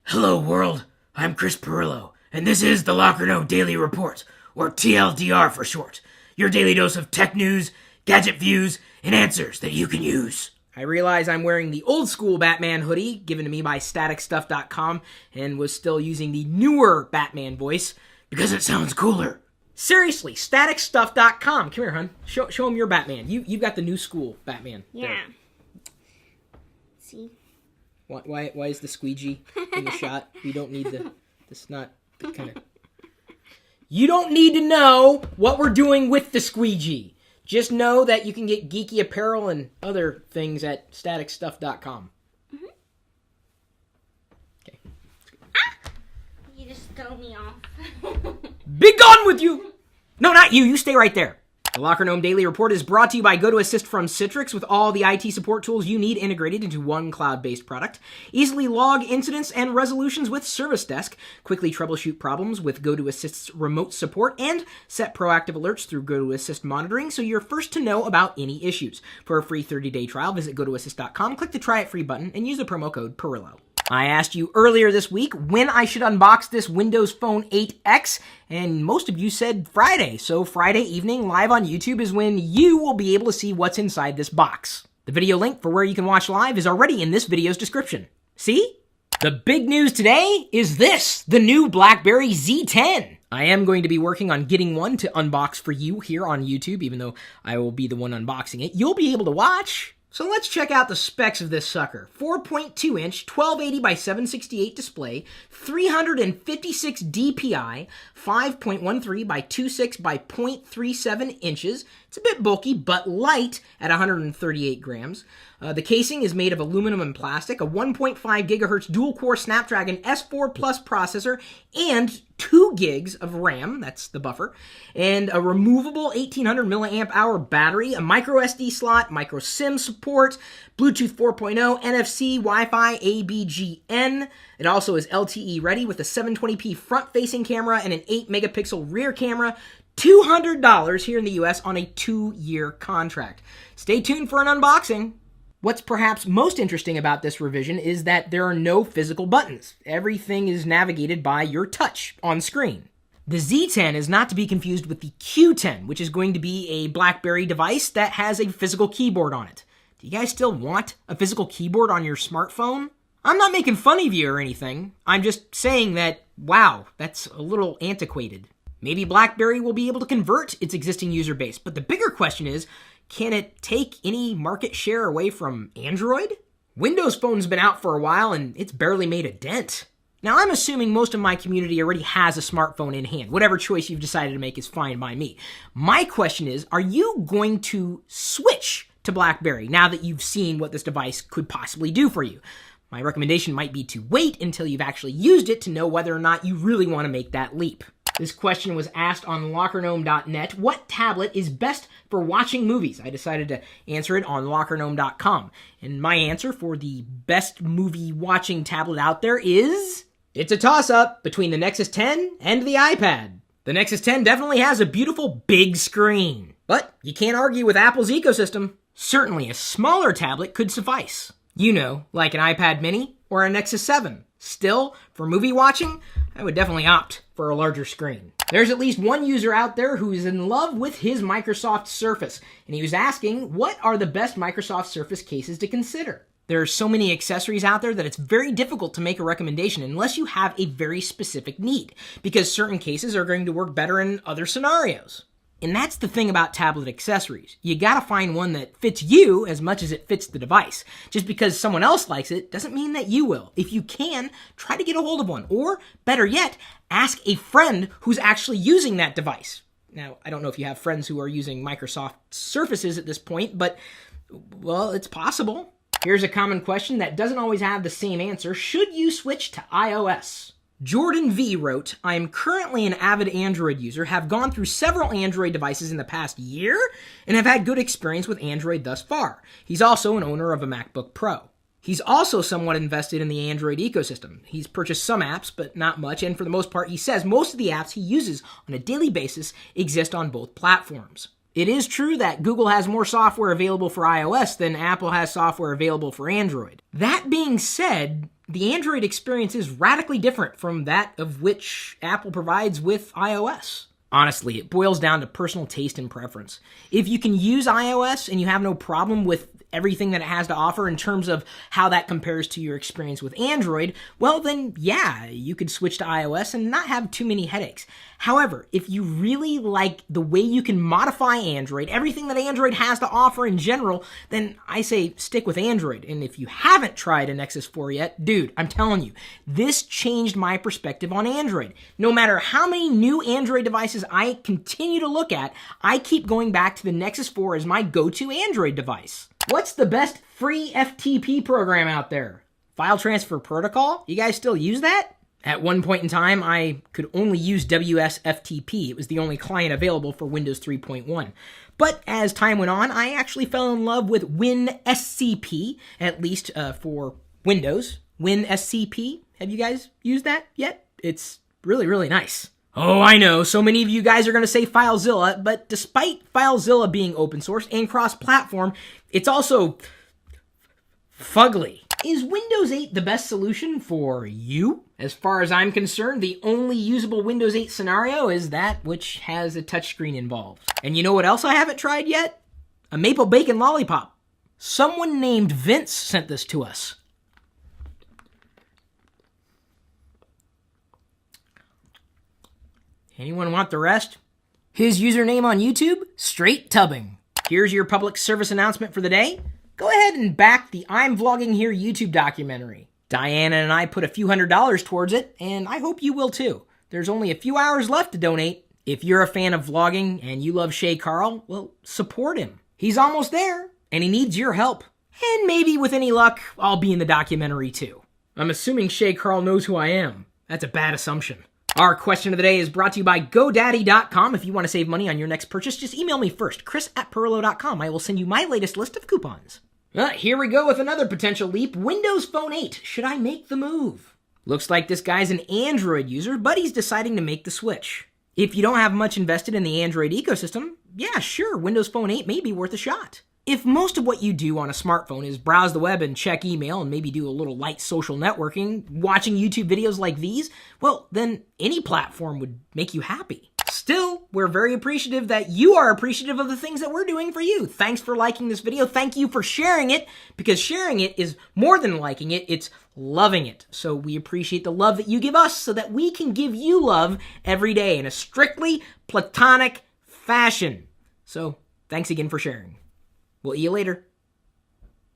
Hello world, I'm Chris Perillo, and this is the Locker Note Daily Report, or TLDR for short. Your daily dose of tech news, gadget views, and answers that you can use. I realize I'm wearing the old school Batman hoodie given to me by staticstuff.com and was still using the newer Batman voice because it sounds cooler. Seriously, staticstuff.com. Come here, hun. Show him your Batman. You've got the new school Batman. Yeah. There. See? Why is the squeegee in the shot? We don't need it's not the kind of... You don't need to know what we're doing with the squeegee. Just know that you can get geeky apparel and other things at staticstuff.com. Mm-hmm. Okay. You just throw me off. Be gone with you! No, not you. You stay right there. The Locker Gnome Daily Report is brought to you by GoToAssist from Citrix with all the IT support tools you need integrated into one cloud-based product. Easily log incidents and resolutions with Service Desk. Quickly troubleshoot problems with GoToAssist's remote support and set proactive alerts through GoToAssist monitoring so you're first to know about any issues. For a free 30-day trial, visit GoToAssist.com, click the Try It Free button, and use the promo code Perillo. I asked you earlier this week when I should unbox this Windows Phone 8X, and most of you said Friday. So Friday evening, live on YouTube, is when you will be able to see what's inside this box. The video link for where you can watch live is already in this video's description. See? The big news today is this, the new BlackBerry Z10. I am going to be working on getting one to unbox for you here on YouTube, even though I will be the one unboxing it. You'll be able to watch. So let's check out the specs of this sucker. 4.2-inch, 1280 by 768 display, 356 dpi, 5.13 by 26 by 0.37 inches. It's a bit bulky, but light at 138 grams. The casing is made of aluminum and plastic, a 1.5 gigahertz dual-core Snapdragon S4 Plus processor, and 2 gigs of RAM, that's the buffer, and a removable 1800 milliamp hour battery, a micro SD slot, micro SIM support, Bluetooth 4.0, NFC, Wi-Fi, ABGN. It also is LTE ready with a 720p front-facing camera and an 8 megapixel rear camera. $200 here in the US on a 2-year contract. Stay tuned for an unboxing. What's perhaps most interesting about this revision is that there are no physical buttons. Everything is navigated by your touch on screen. The Z10 is not to be confused with the Q10, which is going to be a BlackBerry device that has a physical keyboard on it. Do you guys still want a physical keyboard on your smartphone? I'm not making fun of you or anything. I'm just saying that, wow, that's a little antiquated. Maybe BlackBerry will be able to convert its existing user base, but the bigger question is, can it take any market share away from Android? Windows Phone's been out for a while and it's barely made a dent. Now, I'm assuming most of my community already has a smartphone in hand. Whatever choice you've decided to make is fine by me. My question is, are you going to switch to BlackBerry now that you've seen what this device could possibly do for you? My recommendation might be to wait until you've actually used it to know whether or not you really want to make that leap. This question was asked on lockergnome.net. What tablet is best for watching movies? I decided to answer it on lockergnome.com. And my answer for the best movie watching tablet out there is... it's a toss-up between the Nexus 10 and the iPad. The Nexus 10 definitely has a beautiful big screen. But you can't argue with Apple's ecosystem. Certainly a smaller tablet could suffice. You know, like an iPad mini or a Nexus 7. Still, for movie watching, I would definitely opt for a larger screen. There's at least one user out there who is in love with his Microsoft Surface, and he was asking, what are the best Microsoft Surface cases to consider? There are so many accessories out there that it's very difficult to make a recommendation unless you have a very specific need, because certain cases are going to work better in other scenarios. And that's the thing about tablet accessories. You gotta find one that fits you as much as it fits the device. Just because someone else likes it doesn't mean that you will. If you can, try to get a hold of one. Or, better yet, ask a friend who's actually using that device. Now, I don't know if you have friends who are using Microsoft Surfaces at this point, but, well, it's possible. Here's a common question that doesn't always have the same answer. Should you switch to iOS? Jordan V wrote, I am currently an avid Android user, have gone through several Android devices in the past year, and have had good experience with Android thus far. He's also an owner of a MacBook Pro. He's also somewhat invested in the Android ecosystem. He's purchased some apps, but not much, and for the most part, he says most of the apps he uses on a daily basis exist on both platforms. It is true that Google has more software available for iOS than Apple has software available for Android. That being said, the Android experience is radically different from that of which Apple provides with iOS. Honestly, it boils down to personal taste and preference. If you can use iOS and you have no problem with everything that it has to offer in terms of how that compares to your experience with Android, well then yeah, you could switch to iOS and not have too many headaches. However, if you really like the way you can modify Android, everything that Android has to offer in general, then I say stick with Android. And if you haven't tried a Nexus 4 yet, dude, I'm telling you, this changed my perspective on Android. No matter how many new Android devices I continue to look at, I keep going back to the Nexus 4 as my go-to Android device. What's the best free FTP program out there? File Transfer Protocol? You guys still use that? At one point in time, I could only use WSFTP. It was the only client available for Windows 3.1. But as time went on, I actually fell in love with WinSCP, at least for Windows. WinSCP? Have you guys used that yet? It's really, really nice. Oh, I know, so many of you guys are going to say FileZilla, but despite FileZilla being open source and cross-platform, it's also fugly. Is Windows 8 the best solution for you? As far as I'm concerned, the only usable Windows 8 scenario is that which has a touchscreen involved. And you know what else I haven't tried yet? A maple bacon lollipop. Someone named Vince sent this to us. Anyone want the rest? His username on YouTube? Straight Tubbing. Here's your public service announcement for the day. Go ahead and back the I'm Vlogging Here YouTube documentary. Diana and I put a few $100s towards it, and I hope you will too. There's only a few hours left to donate. If you're a fan of vlogging and you love Shay Carl, well, support him. He's almost there, and he needs your help. And maybe with any luck, I'll be in the documentary too. I'm assuming Shay Carl knows who I am. That's a bad assumption. Our question of the day is brought to you by GoDaddy.com. If you want to save money on your next purchase, just email me first, chris@perillo.com. I will send you my latest list of coupons. Here we go with another potential leap. Windows Phone 8. Should I make the move? Looks like this guy's an Android user, but he's deciding to make the switch. If you don't have much invested in the Android ecosystem, yeah, sure, Windows Phone 8 may be worth a shot. If most of what you do on a smartphone is browse the web and check email and maybe do a little light social networking, watching YouTube videos like these, well, then any platform would make you happy. Still, we're very appreciative that you are appreciative of the things that we're doing for you. Thanks for liking this video. Thank you for sharing it, because sharing it is more than liking it, it's loving it. So we appreciate the love that you give us so that we can give you love every day in a strictly platonic fashion. So thanks again for sharing. We'll see you later.